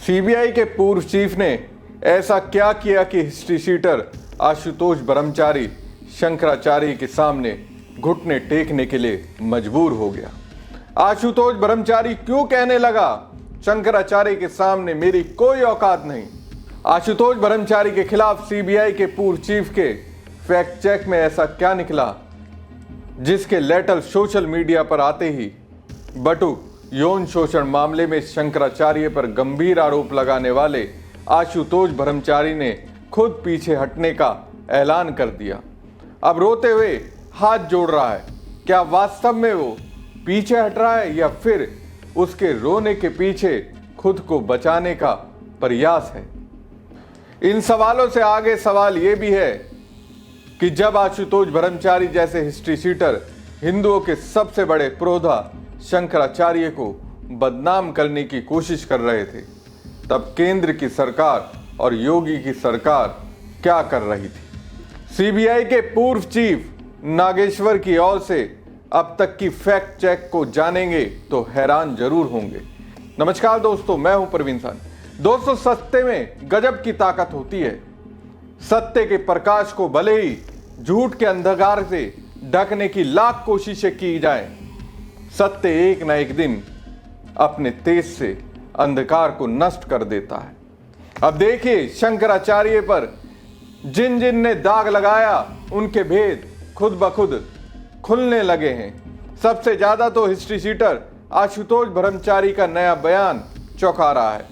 CBI के पूर्व chief ने ऐसा क्या किया कि हिस्ट्री शीटर आशुतोष ब्रह्मचारी शंकराचार्य के सामने घुटने टेकने के लिए मजबूर हो गया। आशुतोष ब्रह्मचारी क्यों कहने लगा शंकराचार्य के सामने मेरी कोई औकात नहीं। आशुतोष ब्रह्मचारी के खिलाफ सीबीआई के पूर्व चीफ के फैक्ट चेक में ऐसा क्या निकला जिसके लेटर सोशल मीडिया पर आते ही बटू यौन शोषण मामले में शंकराचार्य पर गंभीर आरोप लगाने वाले आशुतोष ब्रह्मचारी ने खुद पीछे हटने का ऐलान कर दिया। अब रोते हुए हाथ जोड़ रहा है। क्या वास्तव में वो पीछे हट रहा है या फिर उसके रोने के पीछे खुद को बचाने का प्रयास है? इन सवालों से आगे सवाल ये भी है कि जब आशुतोष ब्रह्मचारी जैसे हिस्ट्री शीटर हिंदुओं के सबसे बड़े पुरोधा शंकराचार्य को बदनाम करने की कोशिश कर रहे थे, तब केंद्र की सरकार और योगी की सरकार क्या कर रही थी? सीबीआई के पूर्व चीफ नागेश्वर की ओर से अब तक की फैक्ट चेक को जानेंगे तो हैरान जरूर होंगे। नमस्कार दोस्तों, मैं हूं प्रवीण सानी। दोस्तों, सत्य में गजब की ताकत होती है। सत्य के प्रकाश को भले ही झूठ के अंधकार से ढकने की लाख कोशिशें की जाएं, सत्य एक न एक दिन अपने तेज से अंधकार को नष्ट कर देता है। अब देखिए, शंकराचार्य पर जिन जिन ने दाग लगाया उनके भेद खुद ब खुद खुलने लगे हैं। सबसे ज्यादा तो हिस्ट्री शीटर आशुतोष ब्रह्मचारी का नया बयान चौंका रहा है।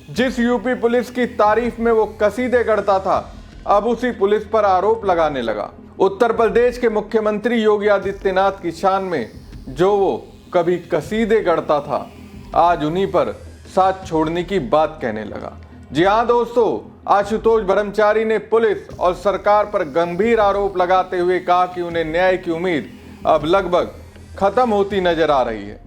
जिस यूपी पुलिस की तारीफ में वो कसीदे गढ़ता था, अब उसी पुलिस पर आरोप लगाने लगा। उत्तर प्रदेश के मुख्यमंत्री योगी आदित्यनाथ की शान में जो वो कभी कसीदे गढ़ता था, आज उन्हीं पर साथ छोड़ने की बात कहने लगा। जी हाँ दोस्तों, आशुतोष ब्रह्मचारी ने पुलिस और सरकार पर गंभीर आरोप लगाते हुए कहा कि उन्हें न्याय की उम्मीद अब लगभग खत्म होती नजर आ रही है।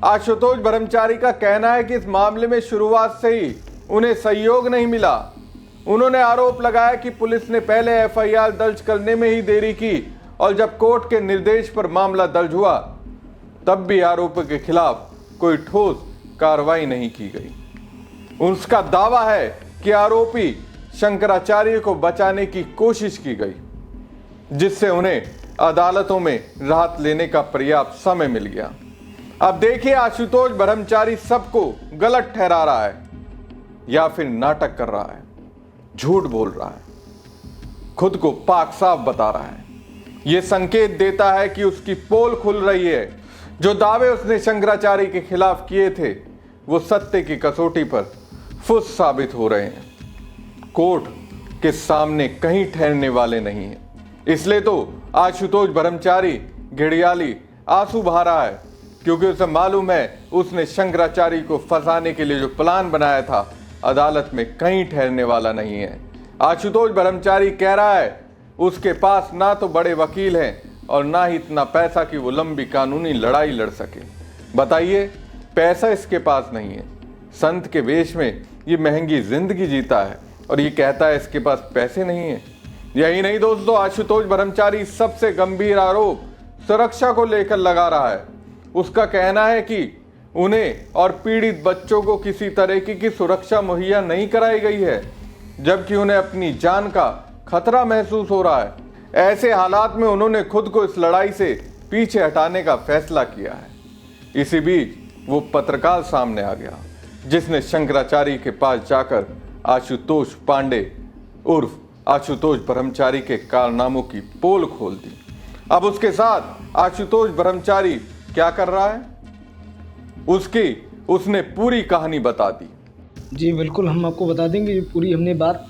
आशुतोष ब्रह्मचारी का कहना है कि इस मामले में शुरुआत से ही उन्हें सहयोग नहीं मिला। उन्होंने आरोप लगाया कि पुलिस ने पहले एफआईआर दर्ज करने में ही देरी की और जब कोर्ट के निर्देश पर मामला दर्ज हुआ तब भी आरोपी के खिलाफ कोई ठोस कार्रवाई नहीं की गई। उसका दावा है कि आरोपी शंकराचार्य को बचाने की कोशिश की गई, जिससे उन्हें अदालतों में राहत लेने का पर्याप्त समय मिल गया। अब देखिए, आशुतोष ब्रह्मचारी सबको गलत ठहरा रहा है या फिर नाटक कर रहा है, झूठ बोल रहा है, खुद को पाक साफ बता रहा है। यह संकेत देता है कि उसकी पोल खुल रही है। जो दावे उसने शंकराचार्य के खिलाफ किए थे वो सत्य की कसौटी पर फुस साबित हो रहे हैं। कोर्ट के सामने कहीं ठहरने वाले नहीं है। इसलिए तो आशुतोष ब्रह्मचारी घड़ियाली आंसू बहा रहा है, क्योंकि उसे मालूम है उसने शंकराचार्य को फंसाने के लिए जो प्लान बनाया था अदालत में कहीं ठहरने वाला नहीं है। आशुतोष ब्रह्मचारी कह रहा है उसके पास ना तो बड़े वकील हैं और ना ही इतना पैसा कि वो लंबी कानूनी लड़ाई लड़ सके। बताइए, पैसा इसके पास नहीं है। संत के वेश में ये महंगी जिंदगी जीता है और ये कहता है इसके पास पैसे नहीं है। यही नहीं दोस्तों, आशुतोष ब्रह्मचारी सबसे गंभीर आरोप सुरक्षा को लेकर लगा रहा है। उसका कहना है कि उन्हें और पीड़ित बच्चों को किसी तरीके की सुरक्षा मुहैया नहीं कराई गई है, जबकि उन्हें अपनी जान का खतरा महसूस हो रहा है। ऐसे हालात में उन्होंने खुद को इस लड़ाई से पीछे हटाने का फैसला किया है। इसी बीच वो पत्रकार सामने आ गया जिसने शंकराचार्य के पास जाकर आशुतोष पांडे उर्फ आशुतोष ब्रह्मचारी के कारनामों की पोल खोल दी। अब उसके साथ आशुतोष ब्रह्मचारी क्या कर रहा है उसने पूरी कहानी बता दी। जी बिल्कुल, हम आपको बता देंगे। पूरी हमने बात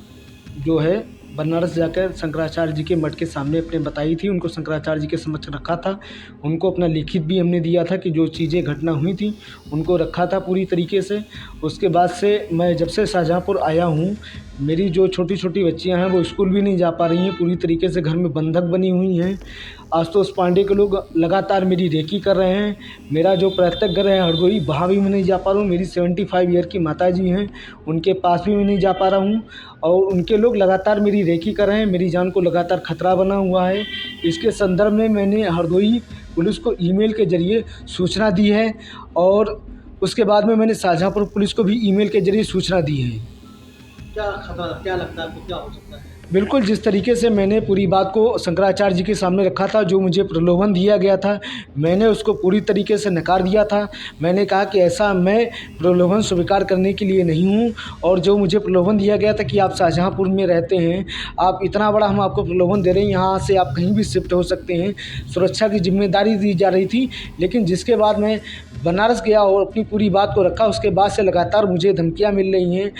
जो है बनारस जाकर शंकराचार्य जी के मठ के सामने अपने बताई थी, उनको शंकराचार्य जी के समक्ष रखा था। उनको अपना लिखित भी हमने दिया था कि जो चीज़ें घटना हुई थी उनको रखा था पूरी तरीके से। उसके बाद से मैं जब से शाहजहाँपुर आया हूँ, मेरी जो छोटी छोटी बच्चियाँ हैं वो स्कूल भी नहीं जा पा रही हैं, पूरी तरीके से घर में बंधक बनी हुई हैं। आशुतोष पांडे के लोग लगातार मेरी रेकी कर रहे हैं। मेरा जो पैतृक घर है हरदोई, वहाँ भी मैं नहीं जा पा रहा हूँ। मेरी 75 ईयर की माता जी हैं, उनके पास भी मैं नहीं जा पा रहा हूँ और उनके लोग लगातार मेरी रेकी कर रहे हैं। मेरी जान को लगातार खतरा बना हुआ है। इसके संदर्भ में मैंने हरदोई पुलिस को ईमेल के जरिए सूचना दी है और उसके बाद में मैंने शाहजहाँपुर पुलिस को भी ईमेल के जरिए सूचना दी है। क्या खतरा, क्या लगता है आपको, क्या हो सकता है? बिल्कुल, जिस तरीके से मैंने पूरी बात को शंकराचार्य जी के सामने रखा था, जो मुझे प्रलोभन दिया गया था, मैंने उसको पूरी तरीके से नकार दिया था। मैंने कहा कि ऐसा मैं प्रलोभन स्वीकार करने के लिए नहीं हूँ, और जो मुझे प्रलोभन दिया गया था कि आप शाहजहाँपुर में रहते हैं, आप इतना बड़ा हम आपको प्रलोभन दे रहे हैं, यहाँ से आप कहीं भी शिफ्ट हो सकते हैं, सुरक्षा की जिम्मेदारी दी जा रही थी। लेकिन जिसके बाद मैं बनारस गया और अपनी पूरी बात को रखा, उसके बाद से लगातार मुझे धमकियाँ मिल रही हैं,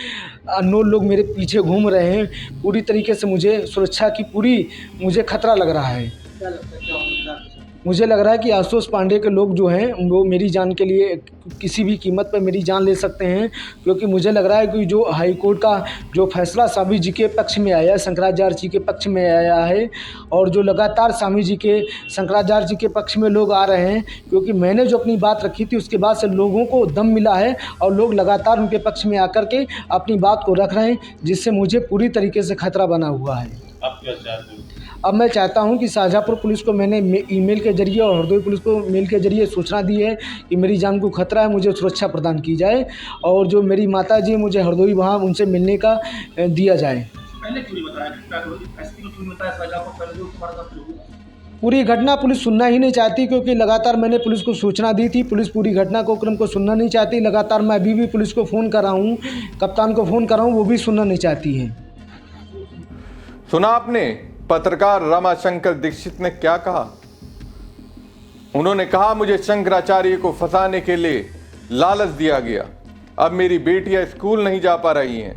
अननोन लोग मेरे पीछे घूम रहे हैं। पूरी तरीके से मुझे सुरक्षा की मुझे खतरा लग रहा है। क्या लगता है, क्या हो सकता है? मुझे लग रहा है कि आशुतोष पांडे के लोग जो हैं वो मेरी जान के लिए किसी भी कीमत पर मेरी जान ले सकते हैं, क्योंकि मुझे लग रहा है कि जो हाई कोर्ट का जो फैसला स्वामी जी के पक्ष में आया है, शंकराचार्य जी के पक्ष में आया है, और जो लगातार स्वामी जी के शंकराचार्य जी के पक्ष में लोग आ रहे हैं, क्योंकि मैंने जो अपनी बात रखी थी उसके बाद से लोगों को दम मिला है और लोग लगातार उनके पक्ष में आकर के अपनी बात को रख रहे हैं, जिससे मुझे पूरी तरीके से खतरा बना हुआ है। आप क्या चाहते हो? अब मैं चाहता हूं कि शाहजहाँपुर पुलिस को मैंने ईमेल के जरिए और हरदोई पुलिस को मेल के जरिए सूचना दी है कि मेरी जान को खतरा है, मुझे सुरक्षा प्रदान की जाए, और जो मेरी माता जी मुझे हरदोई वहाँ उनसे मिलने का दिया जाए। पहले क्यों नहीं बताया? एसपी को क्यों नहीं बताया? शाहजहाँपुर पहले जो तुम्हारे साथ जो हुआ? पूरी घटना पुलिस सुनना ही नहीं चाहती, क्योंकि लगातार मैंने पुलिस को सूचना दी थी। पुलिस पूरी घटना को क्रम को सुनना नहीं चाहती। लगातार मैं अभी भी पुलिस को फ़ोन कर रहा हूँ, कप्तान को फ़ोन कर रहा हूँ, वो भी सुनना नहीं चाहती है। सुना आपने पत्रकार रमाशंकर दीक्षित ने क्या कहा? उन्होंने कहा, मुझे शंकराचार्य को फंसाने के लिए लालच दिया गया। अब मेरी बेटियां स्कूल नहीं जा पा रही हैं।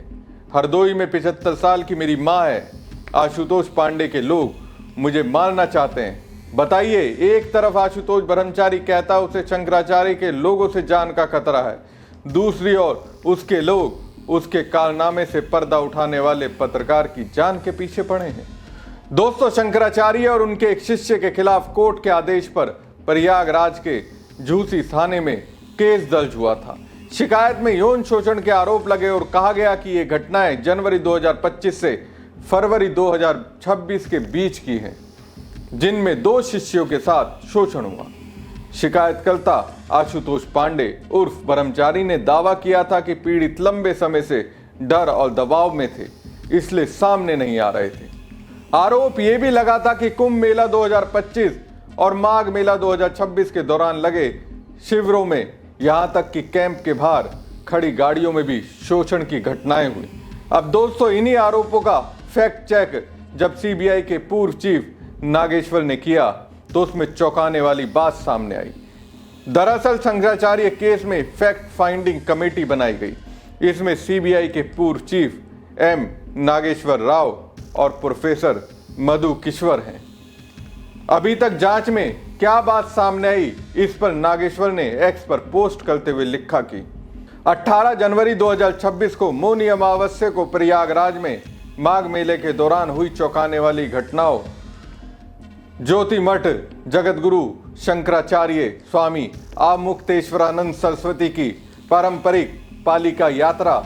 हरदोई में 75 साल की मेरी माँ है। आशुतोष पांडे के लोग मुझे मारना चाहते हैं। बताइए, एक तरफ आशुतोष ब्रह्मचारी कहता उसे शंकराचार्य के लोगों से जान का खतरा है, दूसरी ओर उसके लोग उसके कारनामे से पर्दा उठाने वाले पत्रकार की जान के पीछे पड़े हैं। दोस्तों, शंकराचार्य और उनके एक शिष्य के खिलाफ कोर्ट के आदेश पर प्रयागराज के झूसी थाने में केस दर्ज हुआ था। शिकायत में यौन शोषण के आरोप लगे और कहा गया कि ये घटनाएं जनवरी 2025 से फरवरी 2026 के बीच की हैं, जिनमें 2 शिष्यों के साथ शोषण हुआ। शिकायतकर्ता आशुतोष पांडे उर्फ ब्रह्मचारी ने दावा किया था कि पीड़ित लंबे समय से डर और दबाव में थे, इसलिए सामने नहीं आ रहे थे। आरोप यह भी लगा था कि कुंभ मेला 2025 और माघ मेला 2026 के दौरान लगे शिविरों में, यहां तक कि कैंप के बाहर खड़ी गाड़ियों में भी शोषण की घटनाएं हुई। अब दोस्तों, इन्हीं आरोपों का फैक्ट चेक जब सीबीआई के पूर्व चीफ नागेश्वर ने किया तो उसमें चौंकाने वाली बात सामने आई। दरअसल शंकराचार्य केस में फैक्ट फाइंडिंग कमेटी बनाई गई। इसमें सीबीआई के पूर्व चीफ एम नागेश्वर राव और प्रोफेसर मधु किश्वर हैं। अभी तक जांच में क्या बात सामने आई, इस पर नागेश्वर ने एक्स पर पोस्ट करते हुए लिखा कि 18 जनवरी 2026 को मौनी अमावस्या को प्रयागराज में माघ मेले के दौरान हुई चौंकाने वाली घटनाओं, ज्योति मठ जगतगुरु शंकराचार्य स्वामी आमुक्तेश्वरानंद सरस्वती की पारंपरिक पालिका यात्रा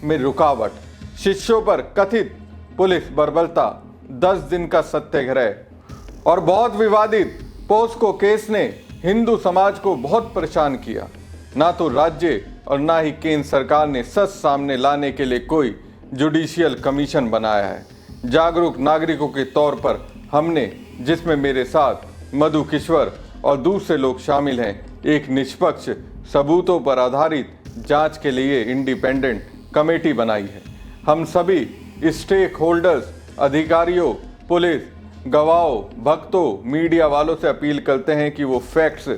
में रुकावट, शिष्यों पर कथित पुलिस बर्बरता, 10 दिन का सत्याग्रह और बहुत विवादित पोस्को केस ने हिंदू समाज को बहुत परेशान किया। ना तो राज्य और ना ही केंद्र सरकार ने सच सामने लाने के लिए कोई जुडिशियल कमीशन बनाया है। जागरूक नागरिकों के तौर पर हमने, जिसमें मेरे साथ मधु किश्वर और दूसरे लोग शामिल हैं, एक निष्पक्ष सबूतों पर आधारित जांच के लिए इंडिपेंडेंट कमेटी बनाई है। हम सभी स्टेक होल्डर्स, अधिकारियों, पुलिस, गवाहों, भक्तों, मीडिया वालों से अपील करते हैं कि वो फैक्ट्स,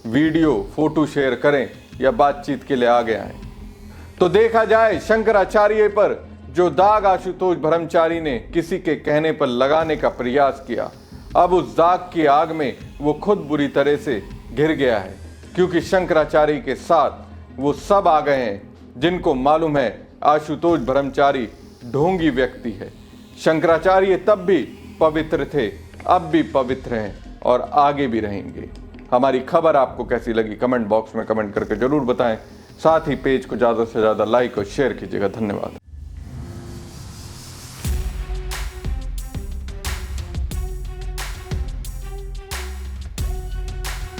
वीडियो, फोटो शेयर करें या बातचीत के लिए आगे आएं। तो देखा जाए, शंकराचार्य पर जो दाग आशुतोष ब्रह्मचारी ने किसी के कहने पर लगाने का प्रयास किया, अब उस दाग की आग में वो खुद बुरी तरह से घिर गया है, क्योंकि शंकराचार्य के साथ वो सब आ गए हैं जिनको मालूम है आशुतोष ब्रह्मचारी ढोंगी व्यक्ति है। शंकराचार्य तब भी पवित्र थे, अब भी पवित्र हैं और आगे भी रहेंगे। हमारी खबर आपको कैसी लगी कमेंट बॉक्स में कमेंट करके जरूर बताएं। साथ ही पेज को ज़्यादा से ज़्यादा लाइक और शेयर कीजिएगा। धन्यवाद।